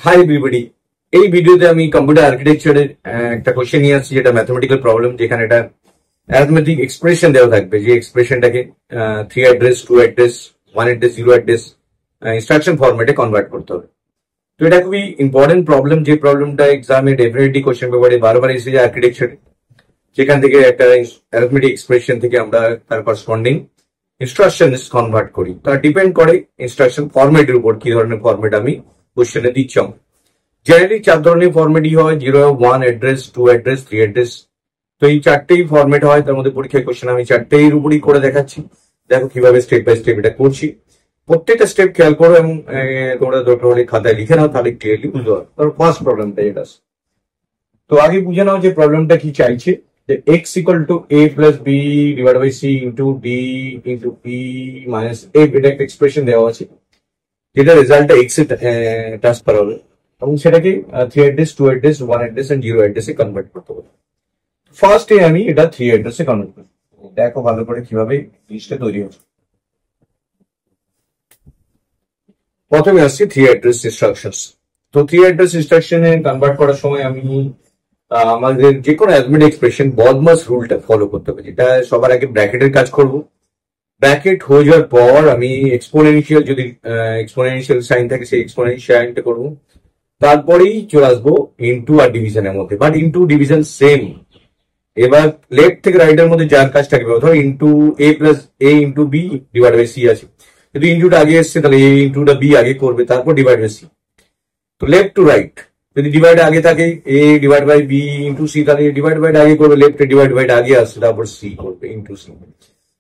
Hi everybody. এই ভিডিওতে আমি কম্পিউটার আর্কিটেকচারের একটা কোশ্চেন নিয়ে আসছি, যেটা ম্যাথমেটিক্যাল প্রবলেম, যেখানে এটা অ্যারিথমেটিক এক্সপ্রেশন দেওয়া থাকবে, যে এক্সপ্রেশনটাকে 3 address, 2 address, 1 address, 0 address instruction ফরম্যাটে কনভার্ট করতে হবে। তো এটা খুবই ইম্পর্টেন্ট প্রবলেম, যে প্রবলেমটা এক্সামে ডেফিনেটলি কোশ্চেন পেপারে বারবার এসে যায় আর্কিটেকচারে, যেখান থেকে একটা অ্যারিথমেটিক এক্সপ্রেশন থেকে আমরা তার করসপন্ডিং ইনস্ট্রাকশন কনভার্ট করি। তার ডিপেন্ড করে ইনস্ট্রাকশন ফরম্যাটের উপর, কি ধরনের ফরম্যাট আমি কোশ্চেনে দিচ্ছি। জেনারেলি 4 ধরনের ফরম্যাটই হয়, 0, 1 অ্যাড্রেস, 2 অ্যাড্রেস, 3 অ্যাড্রেস। তো এই 4টেই ফরম্যাট হয়। তার মধ্যে পরীক্ষায় কোশ্চেন আমি 4টের উপরই করে দেখাচ্ছি। দেখো কিভাবে স্টেপ বাই স্টেপ এটা করছি। প্রত্যেকটা স্টেপ খেয়াল করো এবং তোমরা দরকার হলে খাতায় লিখে নাও, তাহলে ক্লিয়ারলি বুঝতে পারো। তার ফার্স্ট প্রবলেমটা এটা। তো আগে বুঝে নাও যে প্রবলেমটা কি চাইছে, যে x equal to a plus B divide by C into D into P minus a, এটা একটা এক্সপ্রেশন দেওয়া আছে, যেটা রেজাল্টটা x এ ট্রান্সফার হবে এবং সেটাকে 3 অ্যাড্রেস, 2 অ্যাড্রেস, 1 অ্যাড্রেস এন্ড 0 অ্যাড্রেসে কনভার্ট করতে হবে। ফার্স্টে আমি এটা 3 অ্যাড্রেসে কনভার্ট করব। দেখো ভালো করে কিভাবে লিস্টটা তৈরি হচ্ছে। প্রথমে আসছে 3 অ্যাড্রেস ইনস্ট্রাকশনস। তো 3 অ্যাড্রেস ইনস্ট্রাকশনে কনভার্ট করার সময় আমি আমাদের যে কোনো অ্যারিথমেটিক এক্সপ্রেশন বদমাস রুলটা ফলো করতে হবে, যেটা সবার আগে ব্র্যাকেটের কাজ করব। ব্র্যাকেট হয়ে যাওয়ার পর আমি এক্সপোনেনশিয়াল, যদি এক্সপোনেনশিয়াল সাইন থাকে সেই এক্সপোনেনশিয়াল সাইনটা করবো। তারপরেই চলে আসবো ইনটু আর ডিভিশনের মধ্যে, বাট ইনটু ডিভিশন সেম। এবার লেফট থেকে রাইটের মধ্যে যার কাজ থাকবে, ধরো into A plus A into B divide by C আছে। যদি ইনটুটা আগে এসছে তাহলে এ ইনটুটা বি আগে করবে, তারপর ডিভাইড বাই সি। তো লেফট টু রাইট, যদি ডিভাইড আগে থাকে A divide by B into C, তাহলে ডিভাইড বাই আগে করবে, লেফটে ডিভাইড বাই আগে আসছে, তারপর সি করবে ইনটু সি।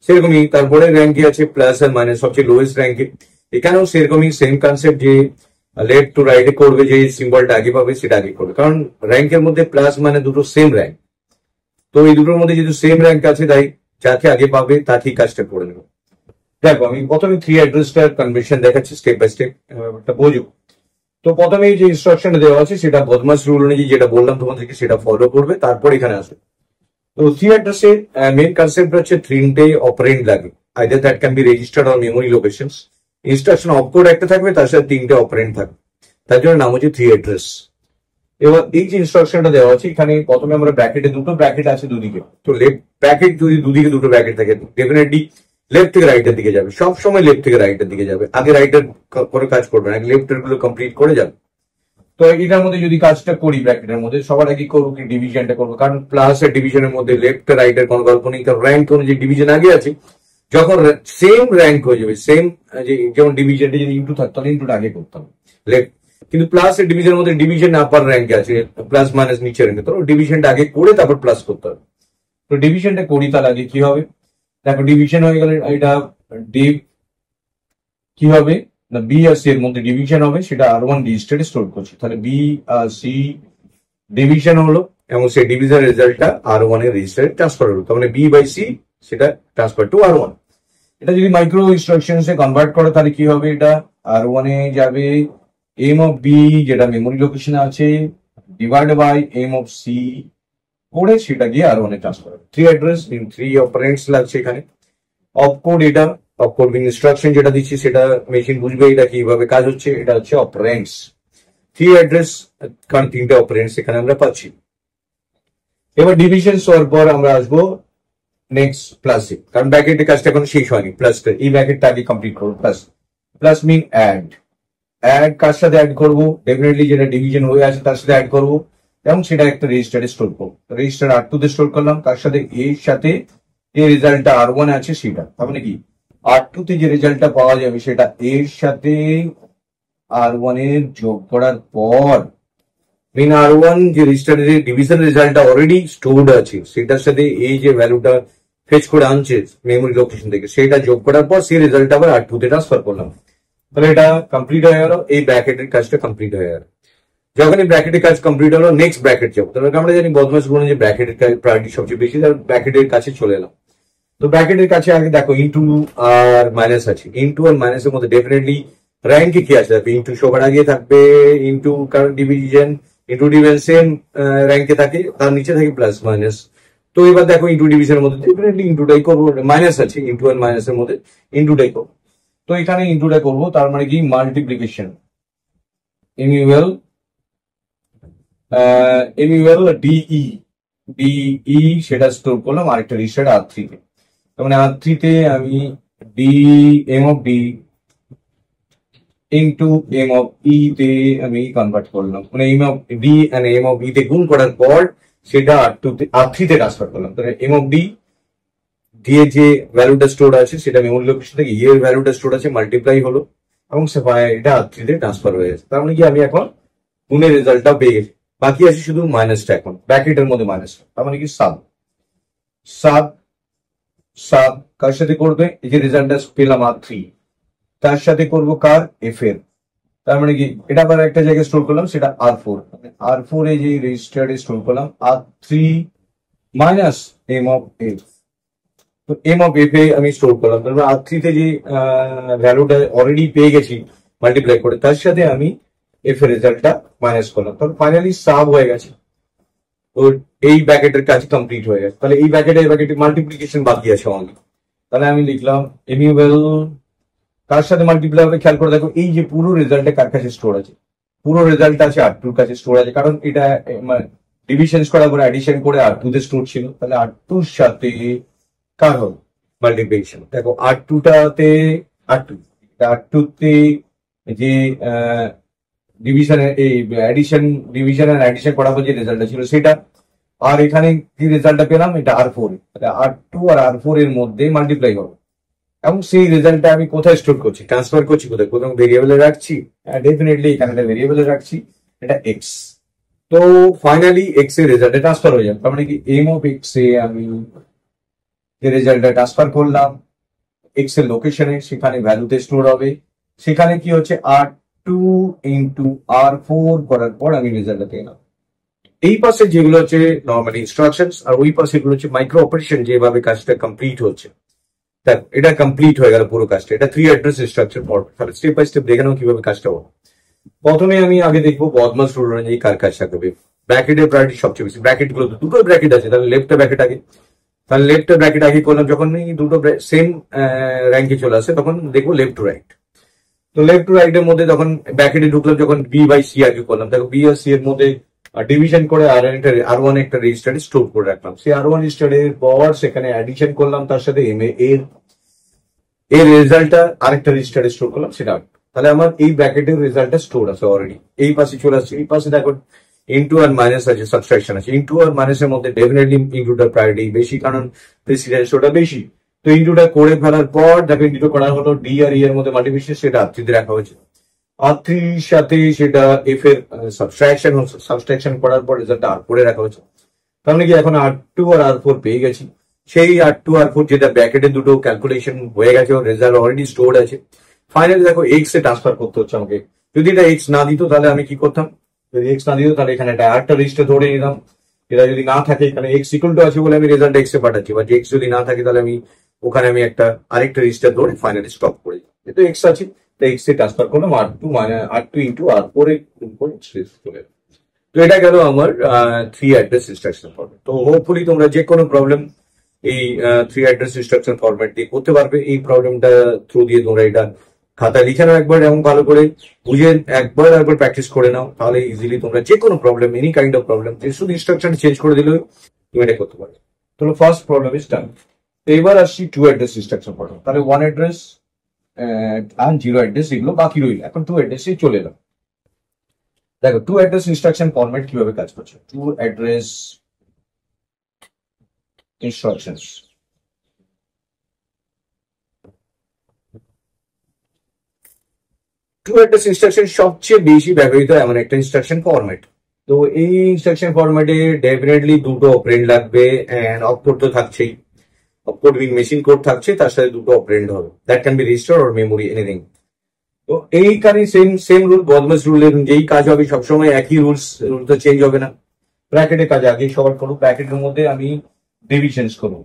সেরকমই তারপরে র্যাঙ্কে আছে প্লাস আর মাইনাস, সবচেয়ে লোয়েস্ট র্যাঙ্কে। এখানেও সেরকমই সেম কনসেপ্ট, যে লেফট টু রাইটে করবে, যে সিম্বলটা আগে পাবে সেটা আগে করবে, কারণ র্যাঙ্কের মধ্যে প্লাস মানে দুটো সেম র্যাঙ্ক। তো এই দুটোর মধ্যে যেহেতু সেম র্যাঙ্ক আছে, তাই যাকে আগে পাবে তাকেই কাজটা করে নেবে। দেখো আমি প্রথমে 3 অ্যাড্রেসটার কনভেনশন দেখাচ্ছি স্টেপ বাই স্টেপ, ব্যাপারটা বোঝো। তো প্রথমে যে ইনস্ট্রাকশন দেওয়া আছে সেটা বদমাস রুল অনুযায়ী যেটা বললাম তোমাদেরকে সেটা ফলো করবে, তারপর এখানে আসবে। তো 3 অ্যাড্রেসে মেইন কনসেপ্ট হচ্ছে 3টে অপারেন্ড লাগে, either that can be registered or memory locations. Instruction opcode একটা থাকবে, তার সাথে 3টে অপারেন্ড থাকবে, তার জন্য নাম হচ্ছে 3 অ্যাড্রেস। এবার এই যে ইনস্ট্রাকশনটা দেওয়া আছে, এখানে প্রথমে আমরা ব্র্যাকেটে, দুটো ব্র্যাকেট আছে দুদিকে। তো লেফট ব্র্যাকেট যদি দুদিকে দুটো ব্র্যাকেট থাকে, ডেফিনেটলি লেফট থেকে রাইটের দিকে যাবে, সবসময় লেফট থেকে রাইটের দিকে যাবে, আগে রাইটের করে কাজ করবে না, লেফটের গুলো কমপ্লিট করে যাবে। তো এটার মধ্যে যদি কাজটা করি ব্র্যাকেটের মধ্যে, সবার আগে করবো কি ডিভিশনটা করবো, কারণ প্লাস এর ডিভিশনের মধ্যে লেফট রাইটের কোনো গল্প নেই, কারণ র্যাঙ্ক অনুযায়ী ডিভিশন আগে আছে। যখন সেম র্যাঙ্ক হয়ে যাবে, সেম যেমন ডিভিশনটা যদি ইন্টু থাকতো তাহলে ইন্টুটা আগে করতাম লেফট, কিন্তু প্লাস এর ডিভিশনের মধ্যে ডিভিশন আপার র্যাঙ্কে আছে, প্লাস মাইনাস নিচে র্যাঙ্কে, তো ডিভিশনটা আগে করে তারপর প্লাস করতে হবে। তো ডিভিশনটা করি, তার আগে কি হবে দেখো, ডিভিশন হয়ে গেলে এটা ডিভ কি হবে না, বি আর সি এর মধ্যে ডিভিশন হবে, সেটা আর1 রেজিস্টারে স্টোর করছি। তাহলে বি আর সি ডিভিশন হলো এবং সেই ডিভিশন রেজাল্টটা আর1 এর রেজিস্টারে ট্রান্সফার হলো, তার মানে বি বাই সি সেটা ট্রান্সফার টু আর1। এটা যদি মাইক্রো ইনস্ট্রাকশনসে কনভার্ট করে তাহলে কি হবে, এটা আর1 এ যাবে এম অফ বি, যেটা মেমোরি লোকেশনে আছে, divide by M of C করে সেটা গিয়ে আর1 এ ট্রান্সফার হবে। 3 অ্যাড্রেস ইন 3 অপারেন্টস লাগছে এখানে। অপকোড, এটা অপকোড ইনস্ট্রাকশন যেটা দিচ্ছি সেটা মেশিন বুঝবে এটা কিভাবে কাজ হচ্ছে, এটা হচ্ছে অপারেন্টস। 3 অ্যাড্রেস, কারণ 3টে অপারেন্টস এখানে আমরা পাচ্ছি। এবার ডিভিশন হওয়ার পর আমরা আসবো নেক্সট প্লাসে, কারণ ব্র্যাকেটের কাজটা এখন শেষ হয়নি, প্লাস এই ব্র্যাকেটটা আগে কমপ্লিট করবো। প্লাস প্লাস মিন অ্যাড, অ্যাড কার সাথে অ্যাড করবো, ডেফিনেটলি যেটা ডিভিশন হয়ে আছে তার সাথে অ্যাড করবো এবং সেটা একটা রেজিস্টারে স্টোর করবো। রেজিস্টার আর2 তে স্টোর করলাম, তার সাথে এর সাথে যে রেজাল্টটা আর1 আছে সেটা, তার মানে কি আর2 তে যে রেজাল্টটা পাওয়া যাবে সেটা এর সাথে আর1 এর যোগ করার পর মিন আর1 যে রেজিস্টারের ডিভিশন রেজাল্টটা অলরেডি স্টোর্ড আছে সেটার সাথে এই যে ভ্যালুটা ফেচ করে আনছে মেমোরি লোকেশন থেকে, সেটা যোগ করার পর সেই রেজাল্টটা আবার আর2 তে ট্রান্সফার করলাম। তাহলে এটা কমপ্লিট হয়ে গেল, এই ব্র্যাকেটের কাজটা কমপ্লিট হয়ে গেল। যখন এই ব্র্যাকেটের কাজ কমপ্লিট হলো, নেক্সট ব্র্যাকেট যাবো। তাহলে আমরা জানি বদমাস গুলো যে ব্র্যাকেটের কাজ প্রায়োরিটি সবচেয়ে বেশি, তার ব্র্যাকেটের কাছে চলে এলাম। তো ব্র্যাকেটের কাছে আগে দেখো ইন্টু আর মাইনাস আছে, ইন্টু আর মাইনাসের মধ্যে ডেফিনেটলি র্যাঙ্কে কি আছে, ইন্টু সবার আগে থাকবে, ইন্টু কারণ ডিভিশন, ইন্টু ডিভিশন সেম র্যাঙ্কে থাকে, তার নিচে থাকে প্লাস মাইনাস। তো এবার দেখো ইন্টু ডিভিশনের মধ্যে ডেফিনেটলি ইন্টুটাই করবো, মাইনাস আছে ইন্টু আর মাইনাসের মধ্যে ইন্টুটাই করবো। তো এখানে ইন্টুটা করবো, তার মানে কি মাল্টিপ্লিকেশন, ইনিউয়াল এমইউএল ডিই ডিই সেটা স্টোর করলাম আরেকটা রেজিস্টার R3 তে। তার মানে R3 তে আমি D M of D into M of E তে আমি কনভার্ট করলাম, মানে M of D and M of E তে গুণ করার পর সেটা R3 তে ট্রান্সফার করলাম। তাহলে এম অফ ডি দিয়ে যে ভ্যালুটা স্টোর আছে সেটা মেমোরি লোকেশন থেকে এর ভ্যালুটা স্টোর আছে মাল্টিপ্লাই হলো এবং এটা R3 তে ট্রান্সফার হয়ে গেছে। তার মানে কি আমি এখন গুণের রেজাল্টটা পেয়ে গেছি, বাকি আছে শুধু মাইনাসটা। এখন ব্র্যাকেটের মধ্যে মাইনাস, তার মানে কি সাব সাব সাব কার সাথে করবে? এই যে রেজাল্টটা পেলাম R3 তার সাথে করব কার? এফ এর। তার মানে কি এটা আবার একটা জায়গায় স্টোর করলাম, সেটা R4। R4 এ যে রেজিস্টারে স্টোর করলাম R3 minus M of F. তো এম অফ এফ এ আমি স্টোর করলাম, তারপর R3 তে যে ভ্যালুটা অলরেডি পেয়ে গেছি মাল্টিপ্লাই করে, তার সাথে আমি এফ এর রেজাল্টটা মাইনাস করলাম। তাহলে ফাইনালি সাব হয়ে গেছে। তো এই ব্র্যাকেটের কাজ কমপ্লিট হয়ে গেছে। তাহলে এই ব্র্যাকেটে মাল্টিপ্লিকেশন বাকি আছে অনলি। তাহলে আমি লিখলাম এমিউবেল কার সাথে মাল্টিপ্লাই হবে খেয়াল করে দেখো, এই যে পুরো রেজাল্টটা কার কাছে স্টোর আছে? পুরো রেজাল্ট আছে R2 কাছে স্টোর আছে, কারণ এটা ডিভিশন করার পরে অ্যাডিশন করে R2 তে স্টোর ছিল। তাহলে R2 এর সাথে কার হবে মাল্টিপ্লিকেশন? দেখো R2 টাতে R2 তে যে ডিভিশন এই ডিভিশন আর অ্যাডিশন করার পর যে রেজাল্টটা ছিল সেটা, আর এখানে যে রেজাল্টটা পেলাম এটা R4, R2 আর R4 এর মধ্যে মাল্টিপ্লাই হবে এবং সেই রেজাল্টটা আমি কোথায় স্টোর করছি? ট্রান্সফার করছি কোথায়? কোথাও ভেরিয়েবলে রাখছি? ডেফিনেটলি এখানে একটা ভেরিয়েবলে রাখছি, এটা এক্স। তো ফাইনালি এক্স এর রেজাল্টে ট্রান্সফার হয়ে যাবে। তার মানে কি এম অফ এক্স এ আমি যে রেজাল্টটা ট্রান্সফার করলাম এক্স এর লোকেশনে, সেখানে ভ্যালুতে স্টোর হবে। সেখানে কি হচ্ছে R2 ইন্টু R4 করার পর আমি রেজাল্টটা পেলাম। এই পাশে যেগুলো হচ্ছে নর্মালি ইনস্ট্রাকশন, আর ওই পাশে এগুলো হচ্ছে মাইক্রো অপারেশন, যেভাবে কাজটা কমপ্লিট হচ্ছে। দেখ এটা কমপ্লিট হয়ে গেল পুরো কাজটা। এটা 3 অ্যাড্রেস ইনস্ট্রাকশন ফরম্যাট। তাহলে স্টেপ বাই স্টেপ দেখে নাও কিভাবে কাজটা হবে। প্রথমে আমি আগে দেখবো বদমাস রুল অনুযায়ী কার কাজটা করবে। ব্র্যাকেটের প্রায়োরিটি সবচেয়ে বেশি। ব্র্যাকেট গুলো দুটো ব্র্যাকেট আছে, তাহলে লেফট ব্র্যাকেট আগে। তাহলে লেফট ব্র্যাকেট আগে করলাম, যখন দুটো সেম র্যাঙ্কে চলে আসে তখন দেখবো লেফট টু রাইট। তো লেফট টু রাইট এর মধ্যে তখন ব্র্যাকেটে ঢুকলাম, যখন বি বাই সি আগে করলাম, দেখো বি আর সি এর মধ্যে ডিভিশন করে R1 একটা রেজিস্টারে স্টোর করে রাখলাম। সেই R1 রেজিস্টারের পর সেখানে অ্যাডিশন করলাম, তার সাথে এম এর রেজাল্টটা আরেকটা রেজিস্টারে স্টোর করলাম, সেটা। তাহলে আমার এই ব্র্যাকেটের রেজাল্টটা স্টোর আছে অলরেডি। এই পাশে চলে আসছে, এই পাশে দেখো ইনটু আর মাইনাস আছে, সাবট্রাকশন আছে। ইনটু আর মাইনাসের মধ্যে ডেফিনেটলি ইনটুটার প্রায়োরিটি বেশি, কারণ প্রেসিডেন্স ওটা বেশি। তো ইনটুটা করে ফেলার পর দেখো ইনটু করা হলো ডি আর ই এর মধ্যে মাল্টিপ্লিকেশন, সেটা R3 তে রাখা হয়েছে। R3 সাথে সেটা এফ এর সাবট্রাকশন করার পর রেজাল্টটা R4 এ রাখা হয়েছে। তার মানে কি এখন R2 আর R4 পেয়ে গেছি। সেই R2 R4 যেটা ব্র্যাকেটে দুটো ক্যালকুলেশন হয়ে গেছে, ওর রেজাল্ট অলরেডি স্টোর আছে। ফাইনালি দেখো এক্স এ ট্রান্সফার করতে হচ্ছে আমাকে। যদি এটা এক্স না দিত তাহলে আমি কি করতাম? যদি এক্স না দিত তাহলে এখানে একটা আরেকটা রেজিস্টার ধরে নিতাম। এটা যদি না থাকে, এখানে এক্স ইকুয়াল টু আছে বলে আমি রেজাল্ট এক্স এ পাঠাচ্ছি, বা এক্স যদি না থাকে তাহলে আমি ওখানে আমি একটা আরেকটা রেজিস্টার ধরে ফাইনালি স্টপ করে দিই। যেহেতু এক্স আছে তো এক্স এ ট্রান্সফার করলাম R2 ইন্টু R4 এ চলে। তো এটা গেল আমার 3 অ্যাড্রেস ইনস্ট্রাকশন ফরম্যাট। তো হোপফুলি তোমরা যে কোনো প্রবলেম এই 3 অ্যাড্রেস ইনস্ট্রাকশন ফরম্যাট দিয়ে করতে পারবে। এই প্রবলেমটা থ্রু দিয়ে তোমরা এটা খাতায় লিখে নাও একবার, এবং ভালো করে বুঝে একবার প্র্যাকটিস করে নাও, তাহলে ইজিলি তোমরা যে কোনো problem, any kind of problem, যে শুধু ইনস্ট্রাকশন চেঞ্জ করে দিলে তুমি এটা করতে পারবে। তো ফার্স্ট প্রবলেম ইজ ডান। তো এবার আসছি 2 অ্যাড্রেস ইনস্ট্রাকশন ফরম্যাট। তাহলে 1 অ্যাড্রেস আর 0 অ্যাড্রেস এগুলো বাকি রইল, এখন 2 অ্যাড্রেসে চলে এলাম। দেখো 2 অ্যাড্রেস ইনস্ট্রাকশন ফরম্যাট কিভাবে কাজ করছে। 2 address instructions. To address instruction সবচেয়ে বেশি ব্যবহৃত এমন একটা ইনস্ট্রাকশন ফরম্যাট। তো এই ইনস্ট্রাকশন ফরম্যাটে ডেফিনেটলি দুটো অপারেন্ড লাগবে, এন্ড অপকোড তো থাকছেই। অপকোড মিন মেশিন কোড থাকছে, তার সাথে দুটো অপারেন্ড হবে। That can be register or memory, anything. তো এইখানে সেম রুল, বদমাস রুলের যেই কাজ হবে সবসময় একই রুল তো চেঞ্জ হবে না। ব্র্যাকেটের কাজ আগে সবার করবো, ব্র্যাকেটের মধ্যে আমি ডিভিশন করবো।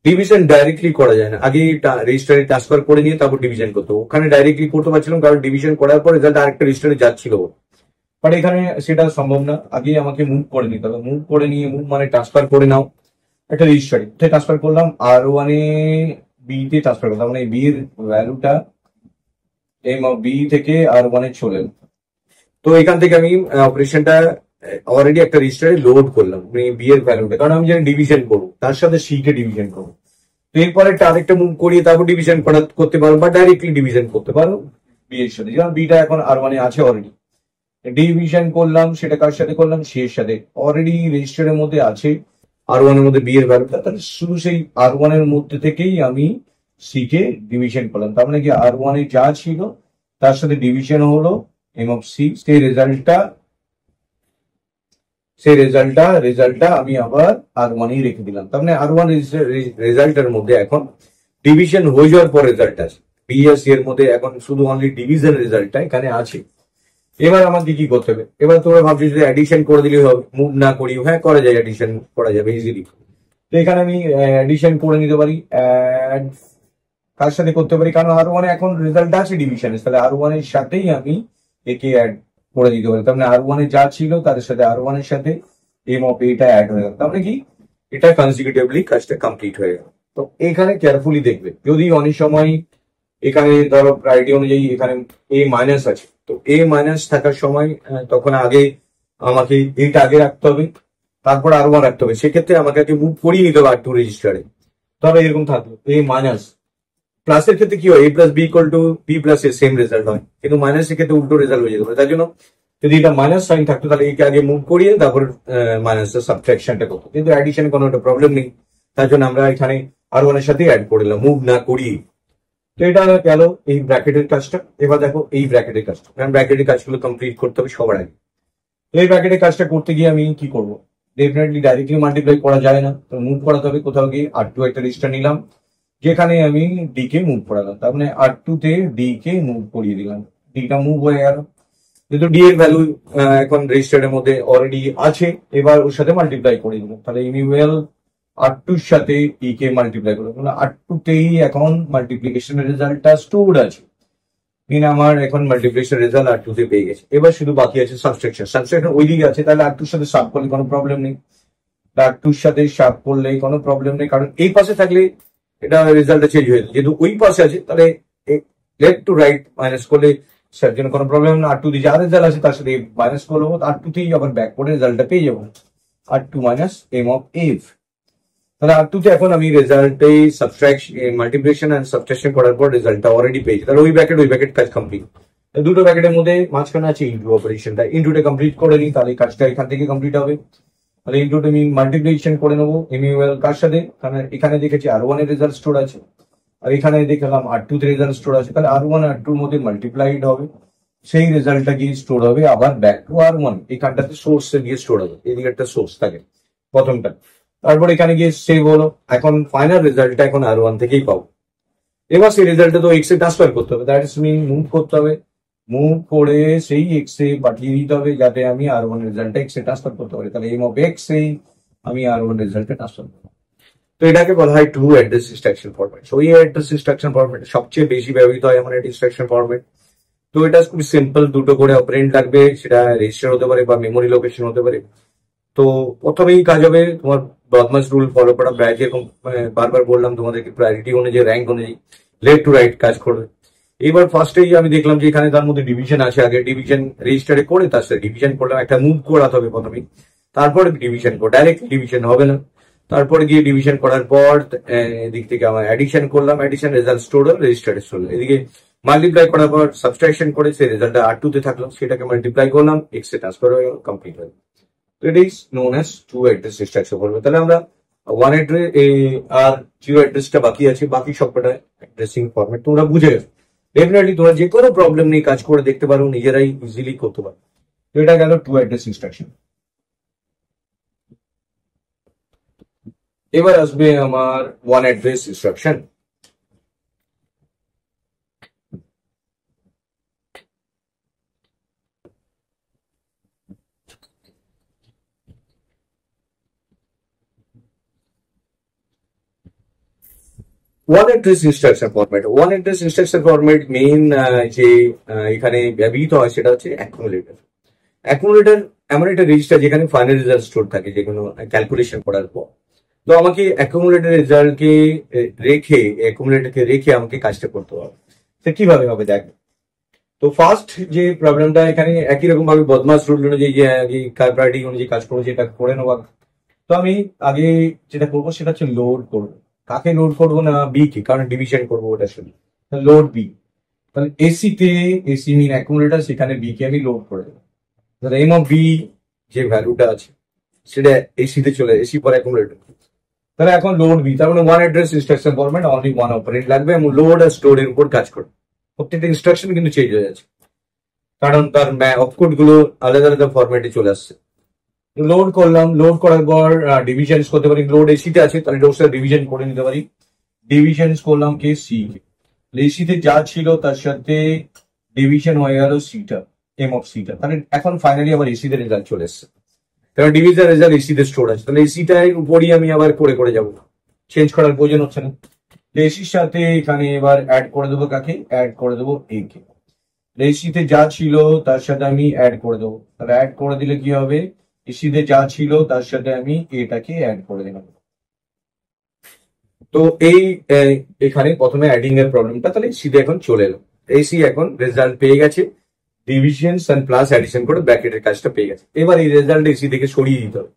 ডিভিশন ডাইরেক্টলি করা যায় না, আগে রেজিস্টারে ট্রান্সফার করে নিয়ে তারপর ডিভিশন করতে। ওখানে ডাইরেক্টলি করতে পারছিলাম কারণ ডিভিশন করার পর রেজাল্ট আরেকটা রেজিস্টারে যাচ্ছিল, বাট এখানে সেটা সম্ভব না। আগে আমাকে মুভ করে নিতে হবে। মুভ করে নিয়ে, মুভ মানে ট্রান্সফার করে নাও একটা রেজিস্টারে, ট্রান্সফার করলাম R1 এ বি তে ট্রান্সফার করলাম, মানে বি এর ভ্যালুটা এম অফ বি থেকে R1 এ চলে এলো। তো এখান থেকে আমি অপারেশনটা অলরেডি একটা রেজিস্টারে লোড করলাম বি এর ভ্যালুটা, কারণ আমি জানি ডিভিশন করবো, তার সাথে সি কে ডিভিশন করবো। তো এরপরে আরেকটা মুভ করিয়ে তারপর ডিভিশন করতে পারো বা ডাইরেক্টলি ডিভিশন করতে পারো বি এর সাথে, যেমন বিটা এখন আর1 এ আছে অলরেডি, ডিভিশন করলাম, সেটা কার সাথে করলাম, সি এর সাথে, অলরেডি রেজিস্টারের মধ্যে আছে আর1 এর মধ্যে বি এর ভ্যালুটা, তাহলে শুধু সেই আর1 এর মধ্যে থেকেই আমি সি কে ডিভিশন করলাম, তার মানে কি আর1 এ যা ছিল তার সাথে ডিভিশন হলো এম অফ সি, সেই রেজাল্টটা আমি আবার আর1 এই রেখে দিলাম। তার মানে আর1 রেজাল্টের মধ্যে এখন ডিভিশন হয়ে যাওয়ার পর রেজাল্ট আছে, বি আর সি এর মধ্যে এখন শুধু অনলি ডিভিশন রেজাল্টটা এখানে আছে। এবার আমাকে কি করতে হবে, এবার তোমরা ভাবছো যে অ্যাডিশন করে দিলেই হবে, মুভ না করি, হ্যাঁ করা যায়, অ্যাডিশন করা যাবে ইজিলি। তো এখানে আমি অ্যাডিশন করে নিতে পারি, কার সাথে করতে পারি, কারণ আর1 এ এখন রেজাল্ট আছে ডিভিশনে, তাহলে আর1 এর সাথেই আমি একে অ্যাড করে দিতে পারি। তার মানে আর1 এ যা ছিল তাদের সাথে আর1 এর সাথে এম অফ এটা অ্যাড হয়ে গেল, তার মানে কি এটা কনজিকিউটিভলি কাজটা কমপ্লিট হয়ে গেল। তো এখানে কেয়ারফুলি দেখবে, যদি অনেক সময় এখানে ধরো প্রায়োরিটি অনুযায়ী এখানে এ মাইনাস আছে, তো এ মাইনাস থাকার সময় তখন আগে আমাকে এইটা আগে রাখতে হবে, তারপর আর1 রাখতে হবে, সেক্ষেত্রে আমাকে আগে মুভ করিয়ে নিতে হবে আর2 রেজিস্টারে। তবে এরকম থাকলো এ মাইনাস, প্লাসের ক্ষেত্রে কি হয়, A plus B equal to B plus এর সেম রেজাল্ট হয়, কিন্তু মাইনাসের ক্ষেত্রে উল্টো রেজাল্ট হয়ে যেতে পারে। তার জন্য যদি এটা মাইনাস সাইন থাকতো তাহলে একে আগে মুভ করিয়ে তারপর মাইনাসের সাবট্রাকশনটা করতো, কিন্তু অ্যাডিশনে কোনো একটা প্রবলেম নেই, তার জন্য আমরা এখানে আর1 এর সাথে অ্যাড করে দিলাম মুভ না করিয়ে। তো এটা গেল এই ব্র্যাকেটের কাজটা। এবার দেখো এই ব্র্যাকেটের কাজটা, কারণ ব্র্যাকেটের কাজগুলো কমপ্লিট করতে হবে সবার আগে। তো এই ব্র্যাকেটের কাজটা করতে গিয়ে আমি কি করবো, ডেফিনেটলি ডাইরেক্টলি মাল্টিপ্লাই করা যায় না, তো মুভ করাতে হবে, কোথাও গিয়ে আর2 একটা রেজিস্টার নিলাম, যেখানে আমি ডি কে মুভ করালাম, তার মানে আর2 তে ডি কে মুভ করিয়ে দিলাম, ডিটা মুভ হয়ে গেল, যেহেতু ডি এর ভ্যালু এখন রেজিস্টারের মধ্যে অলরেডি আছে, এবার ওর সাথে মাল্টিপ্লাই করে দিলাম, তাহলে ইমিউএল আর2 এর সাথে ই কে মাল্টিপ্লাই করে, মানে আর2 তেই এখন মাল্টিপ্লিকেশনের রেজাল্টটা স্টোর্ড আছে, আমার এখন মাল্টিপ্লিকেশন রেজাল্ট আর2 তে পেয়ে গেছে। এবার শুধু বাকি আছে সাবস্ট্রাকশন ওইদিকে আছে, তাহলে আর2 এর সাথে সাব করলে কোনো প্রবলেম নেই, আর2 এর সাথে সাব করলে কোনো প্রবলেম নেই, কারণ এই পাশে থাকলে এটা রেজাল্টটা চেঞ্জ হয়ে যায়, যেহেতু ওই পাশে আছে তাহলে লেফট টু রাইট মাইনাস করলে সেটার জন্য কোনো প্রবলেম না, আর2 দিয়ে যা রেজাল্ট আছে তার সাথে মাইনাস করবো, আর2 তেই আবার ব্যাক করে রেজাল্টটা পেয়ে যাবো, আর2 মাইনাস এম অফ এফ। তাহলে আর2 তে এখন আমি রেজাল্টে মাল্টিপ্লিকেশন এন্ড সাবট্রাকশন করার পর রেজাল্টটা অলরেডি পেয়েছি, তাহলে ওই ব্র্যাকেট কাজ কমপ্লিট। দুটো ব্র্যাকেটের মধ্যে মাঝখানে আছে ইন্টু অপারেশনটা, ইন্টুটা কমপ্লিট করে নিই, তাহলে কাজটা এখান থেকে কমপ্লিট হবে। তাহলে ইন্টুটা আমি মাল্টিপ্লিকেশন করে নেবো এমইউএল কার সাথে, কারণ এখানে দেখেছি আর1 এর রেজাল্ট স্টোর আছে, আর এখানে দেখলাম আর2 তে রেজাল্ট স্টোর আছে, তাহলে আর1 আর2 এর মধ্যে মাল্টিপ্লাইড হবে, সেই রেজাল্টটা গিয়ে স্টোর হবে আবার ব্যাক টু আর1, এখানটাতে সোর্সে গিয়ে স্টোর হবে, এদিকে একটা সোর্স থাকে প্রথমটা, তারপর এখানে গিয়ে সেভ হলো, এখন ফাইনাল রেজাল্টটা এখন আর1 থেকেই পাবো। এবার সেই রেজাল্টটা তো এক্স এ ট্রান্সফার করতে হবে, দ্যাট ইজ মিন মুভ করতে হবে, মুভ করে সেই এক্স এ পাঠিয়ে দিতে হবে, যাতে আমি আর1 রেজাল্টটা এক্স এ ট্রান্সফার করতে পারি, তাহলে এম অফ এক্স এই আমি আর1 রেজাল্টটা ট্রান্সফার করবো। তো এটাকে বলা হয় to address instruction format. So এই অ্যাড্রেস ইনস্ট্রাকশন ফরম্যাট সবচেয়ে বেশি ব্যবহৃত হয় আমার ইনস্ট্রাকশন ফরম্যাট। তো এটা খুব সিম্পল, দুটো করে অপারেন্ড লাগবে, সেটা রেজিস্টার হতে পারে বা মেমোরি লোকেশন হতে পারে। তো প্রথমেই কাজ হবে তোমার বদমাস রুল ফলো করা, যেরকম বারবার বললাম তোমাদেরকে, প্রায়োরিটি অনুযায়ী র্যাঙ্ক অনুযায়ী লেফট টু রাইট কাজ করবে। এবার ফার্স্টেই আমি দেখলাম যে এখানে তার মধ্যে ডিভিশন আছে, আগে ডিভিশন রেজিস্টারে করে তার সাথে ডিভিশন করলাম, একটা মুভ করাতে হবে প্রথমেই, তারপরে ডিভিশন করো, ডাইরেক্ট ডিভিশন হবে না। তারপরে গিয়ে ডিভিশন করার পর এদিক থেকে আমার অ্যাডিশন করলাম, অ্যাডিশন রেজাল্ট স্টোর হল, রেজিস্টারে স্টোর হল, এদিকে মাল্টিপ্লাই করার পর সাবস্ট্রাকশন করে সেই রেজাল্টটা আর2 তে থাকলো, সেটাকে মাল্টিপ্লাই করলাম, এক্স এ ট্রান্সফার হয়ে গেল, কমপ্লিট হয়ে গেল। তো it is known as to address instruction বলবো। তাহলে আমরা 1 অ্যাড্রেস আর 0 অ্যাড্রেসটা বাকি আছে, বাকি সবকটা অ্যাড্রেসিং ফরম্যাট তোমরা বুঝে গেছো। ডেফিনেটলি তোমরা যে কোনো প্রবলেম নেই কাজ করে দেখতে পারো, নিজেরাই ইজিলি করতে পারো। তো এটা গেল টু অ্যাড্রেস ইনস্ট্রাকশন। এবার আসবে আমার 1 address instruction. One address instruction format main যে এখানে ব্যবহৃত হয় সেটা হচ্ছে অ্যাকুমুলেটর এমন একটা রেজিস্টার যেখানে ফাইনাল রেজাল্ট স্টোর থাকে, যে কোনো ক্যালকুলেশন করার পর। তো আমাকে অ্যাকুমুলেটরকে রেখে আমাকে কাজটা করতে হবে। তো কিভাবে হবে দেখ, তো ফার্স্ট যে প্রবলেমটা এখানে একই রকম ভাবে বদমাস রুল অনুযায়ী যে প্রায়োরিটি অনুযায়ী কাজ করবো যেটা করে নেবো। তো আমি আগে যেটা করবো সেটা হচ্ছে লোড করবো। কাকে লোড করবো না, বি কে, কারণ ডিভিশন করবো ওটার সাথে। লোড বি, তাহলে এসি তে, এসি মিন অ্যাকুমুলেটর, সেখানে বি কে আমি লোড করে দেবো। তাহলে এম অফ বি যে ভ্যালুটা আছে সেটা এসি তে চলে, এসি পর অ্যাকুমুলেটর। তাহলে এখন লোড বি, তার মানে one address instruction format, only one operand লাগবে এবং লোড আর স্টোর এর উপর কাজ করবে। প্রত্যেকটা ইনস্ট্রাকশন কিন্তু চেঞ্জ হয়ে যাচ্ছে কারণ তার অপকোড গুলো আলাদা আলাদা ফরম্যাটে চলে আসছে। লোড করলাম, লোড করার পর ডিভিশন করতে পারি। লোড এসিতে আছে তাহলে লোডটা ডিভিশন করে নিতে পারি। ডিভিশন করলাম কে, সি কে। এসিতে যা ছিল তার সাথে ডিভিশন হয়ে গেল সিটা, এম অফ সিটা। তাহলে এখন ফাইনালি আবার এসিতে রেজাল্ট চলে এসছে, কারণ ডিভিশন রেজাল্ট এসিতে স্টোর আছে। তাহলে এসিটার উপরই আমি আবার করে করে যাবো, চেঞ্জ করার প্রয়োজন হচ্ছে না। এসির সাথে এখানে এবার অ্যাড করে দেবো কাকে, অ্যাড করে দেবো এ কে। এসিতে যা ছিল তার সাথে আমি অ্যাড করে দেবো। তাহলে অ্যাড করে দিলে কি হবে, এসিতে যা ছিল তার সাথে আমি এটাকে অ্যাড করে দিলাম। তো এই এখানে প্রথমে অ্যাডিং এর প্রবলেমটা, তাহলে এসিতে এখন চলে এলো। এসি এখন রেজাল্ট পেয়ে গেছে, ডিভিশন এন্ড প্লাস অ্যাডিশন করে ব্র্যাকেটের কাজটা পেয়ে গেছে। এবার এই রেজাল্ট এসি থেকে সরিয়ে দিতে হবে,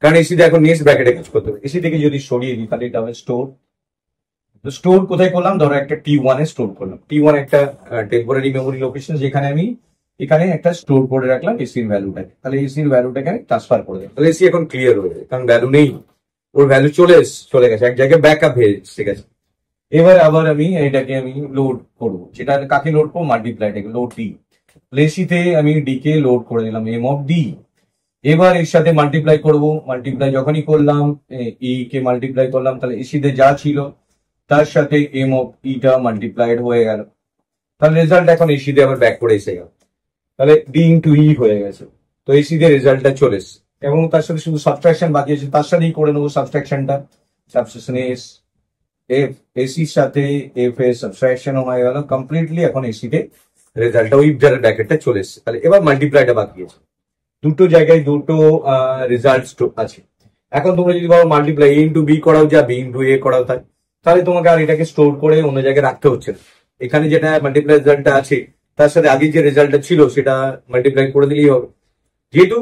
কারণ এসিতে এখন নেক্সট ব্র্যাকেটে কাজ করতে হবে। এসি থেকে যদি সরিয়ে দিই তাহলে এটা হবে স্টোর। তো স্টোর কোথায় করলাম, ধরো একটা T1 এ স্টোর করলাম। T1 একটা টেম্পোরারি মেমোরি লোকেশন, যেখানে আমি এখানে একটা স্টোর করে রাখলাম এসির ভ্যালুটাকে। তাহলে এসির ভ্যালুটাকে আমি ট্রান্সফার করে দিই। তাহলে এসি এখন ক্লিয়ার হয়ে যায়, কারণ ভ্যালু নেই, ওর ভ্যালু চলে গেছে এক জায়গায়, ব্যাকআপ হয়ে ঠিক আছে। এবার আবার আমি এটাকে আমি লোড করবো, যেটা কাকে লোড করবো, মাল্টিপ্লাইটাকে, লোড ডি। এসিতে আমি ডি কে লোড করে দিলাম, এম অফ ডি। এবার এর সাথে মাল্টিপ্লাই করবো, মাল্টিপ্লাই যখনই করলাম, ই কে মাল্টিপ্লাই করলাম, তাহলে এসিতে যা ছিল তার সাথে এম অফ ইটা মাল্টিপ্লাইড হয়ে গেল। তাহলে রেজাল্ট এখন এসিতে আবার ব্যাক করে এসে গেল, তাহলে ডি ইন্টু ই হয়ে গেছে। তো এসিতে রেজাল্টটা চলে এসছে এবং তার সাথে শুধু সাবট্রাকশন বাকি আছে, তার সাথেই করে নেবো সাবট্রাকশনটা। সাবট্রাকশন এস এফ, এসির সাথে এফ এর সাবট্রাকশন হয়ে গেল কমপ্লিটলি। এখন এসিতে রেজাল্টটা ওই ব্র্যাকেটটা চলে এসছে। তাহলে এবার মাল্টিপ্লাইটা বাকি আছে, দুটো জায়গায় দুটো রেজাল্ট আছে। এখন তোমরা যদি বলো মাল্টিপ্লাই এ ইন্টু বি করাও যা বি ইন্টু এ করাও তাই, তাহলে তোমাকে আর এটাকে স্টোর করে অন্য জায়গায় রাখতে হচ্ছে না। এখানে যেটা মাল্টিপ্লাই রেজাল্টটা আছে তার সাথে আগে যে রেজাল্টটা ছিল সেটা মাল্টিপ্লাই করে দিলেই হবে। যেহেতু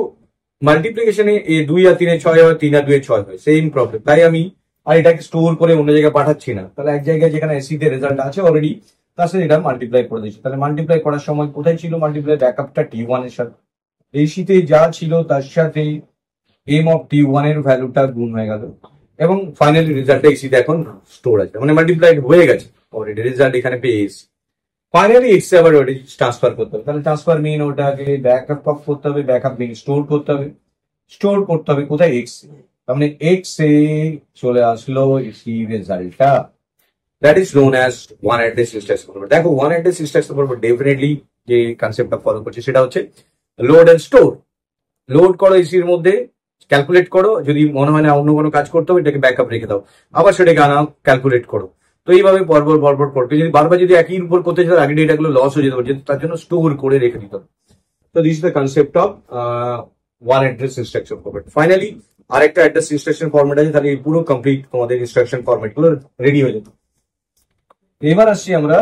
মাল্টিপ্লিকেশনে এ 2 আর 3 এ 6 হয়, 3 আর 2 এ 6 হয়, সেম প্রবলেম। তাই আমি আর এটাকে স্টোর করে অন্য জায়গায় পাঠাচ্ছি না। তাহলে এক জায়গায় যেখানে এসি তে রেজাল্ট আছে অলরেডি, তার সাথে এটা মাল্টিপ্লাই করে দিচ্ছি। তাহলে মাল্টিপ্লাই করার সময় কোথায় ছিল মাল্টিপ্লাই, ব্যাকআপটা T1 এর সাথে। এসিতে যা ছিল তার সাথে এম অফ T1 এর ভ্যালুটা গুণ হয়ে গেল এবং ফাইনালি রেজাল্টটা এসিতে এখন স্টোর আছে, মানে মাল্টিপ্লাইড হয়ে গেছে অলরেডি, রেজাল্ট এখানে পেয়ে এসি। ফাইনালি এক্সে আবার ওটা ট্রান্সফার করতে হবে। তাহলে ট্রান্সফার মিন ওটাকে ব্যাকআপ করতে হবে, ব্যাকআপ মিন স্টোর করতে হবে, স্টোর করতে হবে কোথায়, এক্স। তার মানে এক্স এ চলে আসলো এসি রেজাল্টটা। That is known as one address instruction format. দেখো one address instruction format definitely যে কনসেপ্টটা ফলো করছে সেটা হচ্ছে লোড এন্ড স্টোর। লোড করো এসির মধ্যে, ক্যালকুলেট করো, যদি মনে হয় না অন্য কোনো কাজ করতে হবে এটাকে ব্যাকআপ রেখে দাও, আবার সেটাকে আনা ক্যালকুলেট করো। তো এইভাবে পরপর করতে, যদি বারবার যদি একই উপর করতে চাও আগে ডেটাগুলো লস হয়ে যেতে পারে, তার জন্য স্টোর করে রেখে দিতে হবে। তো this is the concept of one address instruction format. Finally আরেকটা অ্যাড্রেস ইনস্ট্রাকশন ফরম্যাট আছে, তাহলে পুরো কমপ্লিট তোমাদের ইনস্ট্রাকশন ফরম্যাট গুলো রেডি হয়ে যেত। এবার আসছি আমরা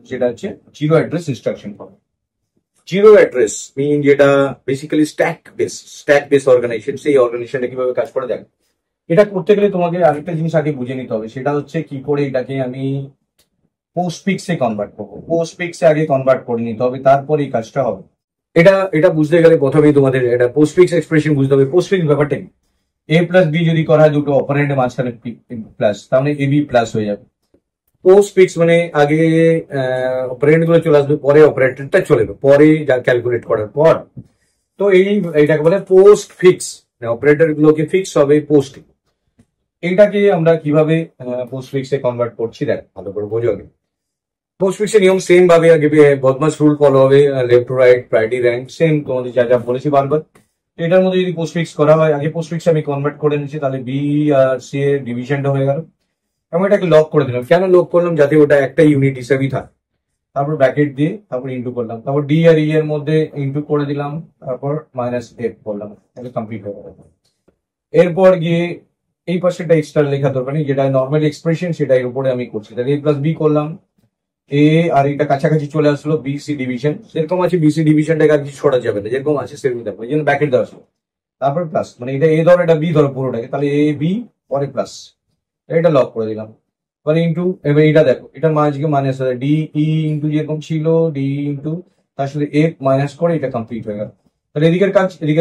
যেটা হচ্ছে zero address instruction format. Zero address mean যেটা বেসিক্যালি স্ট্যাক বেস অর্গানাইজেশন, সেই অর্গানাইজেশনটা কিভাবে কাজ করে দেখ। এটা করতে গেলে তোমাকে আরেকটা জিনিস আগে বুঝে নিতে হবে, সেটা হচ্ছে কি করে এটাকে আমি পোস্টফিক্সে কনভার্ট করবো। পোস্টফিক্সে আগে কনভার্ট করে নিতে হবে, তারপর এই কাজটা হবে। এটা বুঝতে গেলে প্রথমেই তোমাদের এটা পোস্টফিক্স এক্সপ্রেশন বুঝতে হবে। পোস্টফিক্স ব্যাপারটা এ প্লাস বি যদি করা হয় দুটো অপারেন্ডের মাঝখানে প্লাস, তাহলে এ বি প্লাস হয়ে যাবে। পোস্টফিক্স মানে আগে অপারেন্ড গুলো চলে আসবে, পরে অপারেটরটা চলে যাবে, পরে যা ক্যালকুলেট করার পর। তো এইটাকে বলে পোস্ট ফিক্স, অপারেটর গুলোকে ফিক্স হবে পোস্টে। এইটাকে আমরা কিভাবে পোস্ট ফিক্সে কনভার্ট করছি দেখ, ভালো করে বোঝো আগে। পোস্ট ফিক্সের নিয়ম সেম ভাবে আগে বদমাস রুল ফলো হবে, left to right, priority rank, same তোমাদের যা যা বলেছি বারবার। এটার মধ্যে যদি পোস্ট ফিক্স করা হয়, আগে পোস্ট ফিক্স আমি কনভার্ট করে নিচ্ছি, তাহলে বি আর সি এর ডিভিশনটা হয়ে গেল। আমি এটাকে লক করে দিলাম, কেন লক করলাম, যাতে ওটা একটা ইউনিট হিসেবেই থাকে। তারপর ব্র্যাকেট দিয়ে তারপর ইন্টু করলাম, তারপর ডি আর ই এর মধ্যে ইন্টু করে দিলাম, তারপর মাইনাস এফ করলাম, তাহলে কমপ্লিট হয়ে গেল। এরপর গিয়ে এই পাশেটা এক্সট্রা লেখা দরকার নেই, যেটা নর্মাল এক্সপ্রেশন সেটা এর উপরে আমি করছি। তাহলে এ প্লাস বি করলাম, এ আর এটা কাছাকাছি চলে আসলো বিসি ডিভিশন, সেরকম আছে বিসি ডিভিশনটাকে আর কিছু ছড়া যাবে না, যেরকম আছে সেরকম দেখো, এই জন্য ব্যাকেট দেওয়া ছিল। তারপর প্লাস, মানে এটা এ ধরো এটা বি ধরো পুরোটাকে, তাহলে এ বি পরে প্লাস, এটা লক করে দিলাম। এবার ইন্টু, এবার এটা দেখো এটার মাঝে মাইনাস আছে, ডি ই ইন্টু যেরকম ছিল ডি ইন্টু তার সাথে এফ মাইনাস করে এটা কমপ্লিট হয়ে গেল। তাহলে এদিকের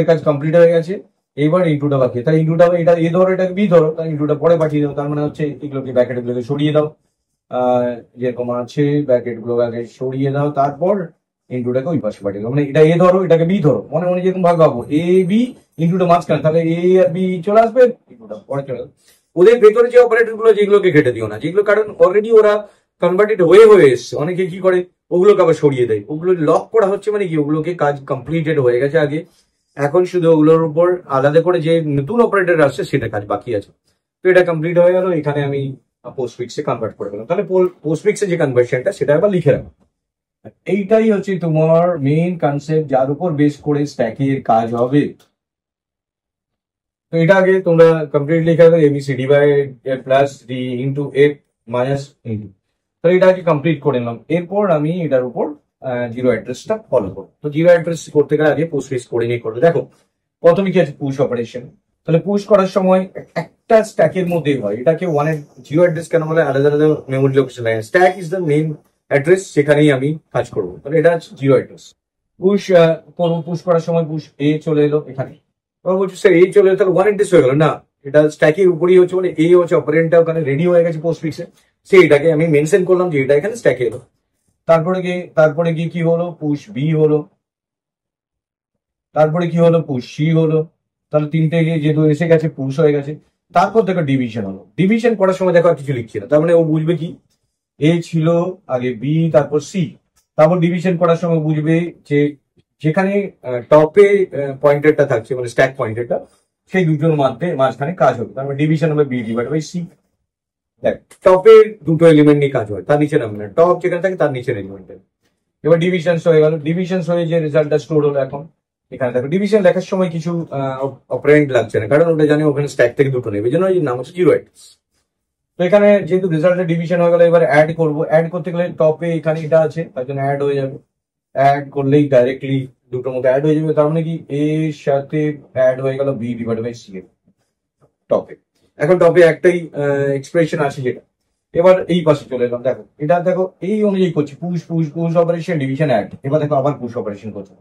কাজ কমপ্লিট হয়ে গেছে। এবার ইন্টুটা বাকি, তাহলে ইন্টুটা এটা এ ধরো এটাকে বি ধরো, তাহলে ইন্টুটা পরে পাঠিয়ে দাও, তার মানে হচ্ছে এগুলোকে ব্যাকেট গুলোকে সরিয়ে দাও, যেরকম আছে ব্যাকেট গুলো আগে সরিয়ে দাও, তারপর ইন্টুটাকে ওই পাশে পাঠিয়ে দাও। মানে এটা এ ধরো এটাকে বি ধরো, মনে মনে যেরকম ভাগ পাবো এ বি ইন্টুটা মাঝখানে, তাহলে এ আর বি চলে আসবে, ইন্টুটা পরে চলে আসবে। ওদের ভেতরে যে অপারেটর গুলো যেগুলোকে কেটে দিও না, যেগুলো কারণ অলরেডি ওরা কনভার্টেড হয়ে এসছে, অনেকে কি করে ওগুলোকে আবার সরিয়ে দেয়, ওগুলো লক করা হচ্ছে মানে কি ওগুলোকে কাজ কমপ্লিটেড হয়ে গেছে আগে, এখন শুধু ওগুলোর উপর আলাদা করে যে নতুন অপারেটর আসছে সেটা কাজ বাকি আছে। তো এটা কমপ্লিট হয়ে গেল, এখানে আমি পোস্টফিক্সে কনভার্ট করে গেলাম। তাহলে পোস্টফিক্সে যে কনভার্সনটা সেটা আবার লিখে রাখো। এইটাই হচ্ছে তোমার মেইন কনসেপ্ট, যার উপর বেস করে স্ট্যাকের কাজ হবে। তো এটা আগে তোমরা কমপ্লিটলি লিখে রাখো, ABCD by plus D into F minus into. তো এটা আগে কমপ্লিট করে নিলাম, এরপর আমি এটার উপর জিরো অ্যাড্রেসটা ফলো করবো। তো জিরো অ্যাড্রেস করতে গেলে আগে পোস্টফিক্স করে নিয়ে করবে। দেখো প্রথমে কি আছে, পুশ অপারেশন। তাহলে পুশ করার সময় একটা স্ট্যাকের মধ্যে হয়, এটাকে জিরো অ্যাড্রেস কেন বলে, আলাদা আলাদা মেমোরি লোকেশন লাগে, stack is the main address, সেখানেই আমি কাজ করবো। তাহলে এটা জিরো অ্যাড্রেস। পুশ করবো, পুশ করার সময় পুশ এ চলে এলো এখানে, এবার বলছি স্যার এই চলে এলো, তাহলে ওয়ান অ্যাড্রেস হয়ে গেল না, এটা স্ট্যাকের উপরেই হচ্ছে, মানে এই হচ্ছে অপারেন্টটা ওখানে রেডি হয়ে গেছে পোস্টফিক্সে, সেইটাকে আমি মেনশন করলাম যে এটা এখানে স্ট্যাকে এলো। তারপরে গিয়ে কি হলো, পুশ বি হলো, তারপরে কি হলো, পুশ সি হলো। তাহলে তিনটে গিয়ে যেহেতু এসে গেছে পুশ হয়ে গেছে। তারপর দেখো ডিভিশন হলো, ডিভিশন করার সময় দেখো আর কিছু লিখছি না, তার মানে ও বুঝবে কি এ ছিল আগে বি তারপর সি, তারপর ডিভিশন করার সময় বুঝবে যে যেখানে টপে পয়েন্টারটা থাকছে মানে স্ট্যাক পয়েন্টারটা, সেই দুটোর মাঝখানে কাজ হবে, তার মানে ডিভিশন হবে বি ডিভাইড বাই সি। দেখ টপের দুটো এলিমেন্ট নিয়ে কাজ হয়, তার নিচে নামবে না, টপ যেখানে থাকে তার নিচের এলিমেন্টের। এবার ডিভিশন হয়ে গেল, ডিভিশন হয়ে যে রেজাল্টটা স্টোর হলো, এখন এখানে দেখো ডিভিশন লেখার সময় কিছু অপারেন্ট লাগছে না, কারণ ওটা জানি ওখানে স্ট্যাক থেকে দুটো নেবে, এই জন্য এই নাম হচ্ছে জিরো অ্যাড্রেস। তো এখানে যেহেতু রেজাল্টের ডিভিশন হয়ে গেল, এবার অ্যাড করবো, অ্যাড করতে গেলে টপে এখানে এটা আছে তার জন্য অ্যাড হয়ে যাবে, অ্যাড করলেই ডাইরেক্টলি দুটোর মধ্যে অ্যাড হয়ে যাবে, তার মানে কি এর সাথে অ্যাড হয়ে গেল বি ডিভাইড বাই সি এর টপে। এখন টপে একটাই এক্সপ্রেশন আছে যেটা, এবার এই পাশে চলে এলাম, দেখো এটা দেখো এই অনুযায়ী করছি, push push push operation division add, এবার দেখো আবার পুশ অপারেশন করছে।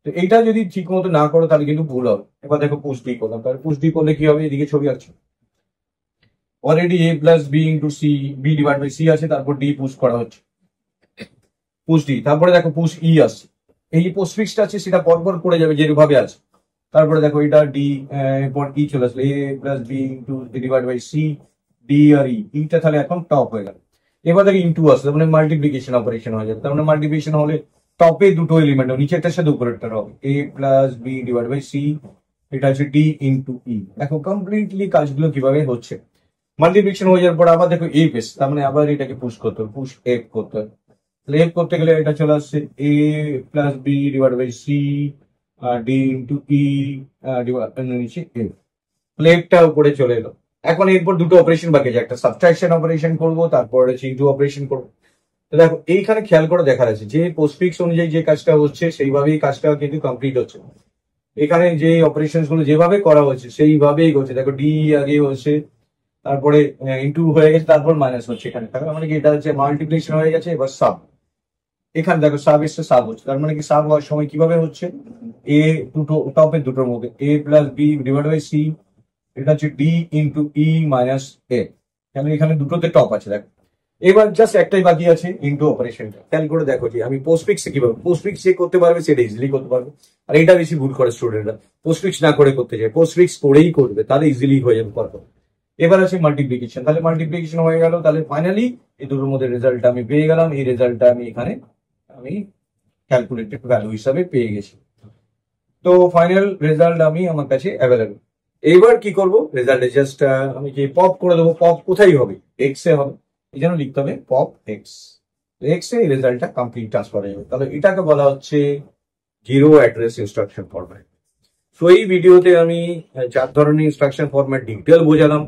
তো এইটা যদি ঠিক মতো না করো তাহলে কিন্তু ভুল হবে। এবার দেখো পুশ ডি করলাম, তাহলে পুশ ডি করলে কি হবে, এদিকে ছবি আছে already A plus B into C, B divide by C আছে, তারপর ডি পুশ করা হচ্ছে, পুশ ডি, তারপরে দেখো পুশ ই আসছে, এই যে পোস্টফিক্সটা আছে সেটা পরপর করে যাবে যেভাবে আছে। তারপরে দেখো এটা ডি, এরপর ই চলে আসলো, A plus B into divide by C, D আর ইটা তাহলে এখন টপ হয়ে গেল। এবার দেখো ইন্টু আসলে মানে মাল্টিপ্লিকেশন অপারেশন হয়ে যাবে, তার মানে মাল্টিপ্লিকেশন হলে টপে দুটো এলিমেন্ট হবে, নিচেরটার সাথে উপরেরটার হবে, A plus B divide by C, এটা হচ্ছে ডি ইন্টু ই। দেখো কমপ্লিটলি কাজগুলো কিভাবে হচ্ছে। মাল্টিপ্লিকেশন হয়ে যাওয়ার পর আবার দেখো এ পেস, তার মানে আবার এটাকে পুশ করতে হবে, পুশ এফ করতে হবে। এফ করতে গেলে এটা চলে আসছে A plus B divide by C D into E নিচে এফ, প্লেটটা উপরে চলে এলো। এখন এরপর দুটো অপারেশন বাকি আছে, একটা সাবট্রাকশন অপারেশন করবো, তারপর হচ্ছে ইন্টু অপারেশন করবো। তো দেখো এইখানে খেয়াল করে দেখার আছে যে পোস্টফিক্স অনুযায়ী যে কাজটা হচ্ছে সেইভাবেই কাজটা কিন্তু কমপ্লিট হচ্ছে, এখানে যে অপারেশন গুলো যেভাবে করা হচ্ছে সেইভাবেই হচ্ছে। দেখো ডি আগে হচ্ছে, তারপরে ইন্টু হয়ে গেছে, তারপর মাইনাস হচ্ছে এখানে, তার মানে কি এটা হচ্ছে মাল্টিপ্লিকেশন হয়ে গেছে। এবার সাব, এখানে দেখো সাব এসছে, সাব হচ্ছে, তার মানে কি সাব হওয়ার সময় কিভাবে হচ্ছে, এ দুটো টপের দুটোর মধ্যে A plus B divide by C, এটা হচ্ছে D into E minus A, তাহলে এখানে দুটোতে টপ আছে। দেখো এবার জাস্ট একটাই বাকি আছে ইন্টু অপারেশনটা, খেয়াল করে দেখো যে আমি পোস্টফিক্সে কিভাবে, পোস্টফিক্স যে করতে পারবে সেটা ইজিলি করতে পারবে, আর এটা বেশি ভুল করে স্টুডেন্টরা, পোস্টফিক্স না করে করতে যায়, পোস্টফিক্স করেই করবে, তাহলে ইজিলি হয়ে যাবে পরপর। এবার আছে মাল্টিপ্লিকেশন, তাহলে মাল্টিপ্লিকেশন হয়ে গেল, তাহলে ফাইনালি এই দুটোর মধ্যে রেজাল্টটা আমি পেয়ে গেলাম, এই রেজাল্টটা আমি এখানে আমি ক্যালকুলেটেড ভ্যালু হিসাবে পেয়ে গেছি। তো ফাইনাল রেজাল্ট আমি আমার কাছে অ্যাভেলেবল। এইবার কি করব, রেজাল্টে জাস্ট আমি কি পপ করে দেবো, পপ কোথায় হবে, এক্স এ হবে, এই জন্য লিখতে হবে পপ এক্স, এক্স এ এই রেজাল্টটা কমপ্লিট ট্রান্সফার হয়ে যাবে। তাহলে এটাকে বলা হচ্ছে জিরো অ্যাড্রেস ইনস্ট্রাকশন ফরম্যাট। তো এই ভিডিওতে আমি 4 ধরনের ইনস্ট্রাকশন ফরম্যাট ডিটেল বোঝালাম,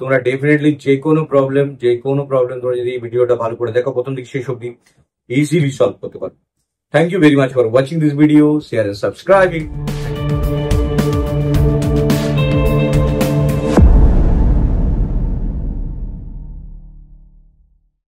তোমরা ডেফিনেটলি যে কোনো প্রবলেম তোমরা যদি এই ভিডিওটা ভালো করে দেখো প্রথম থেকে শেষ অব্দি ইজিলি সলভ করতে পারো। Thank you very much for watching this video, share and subscribing.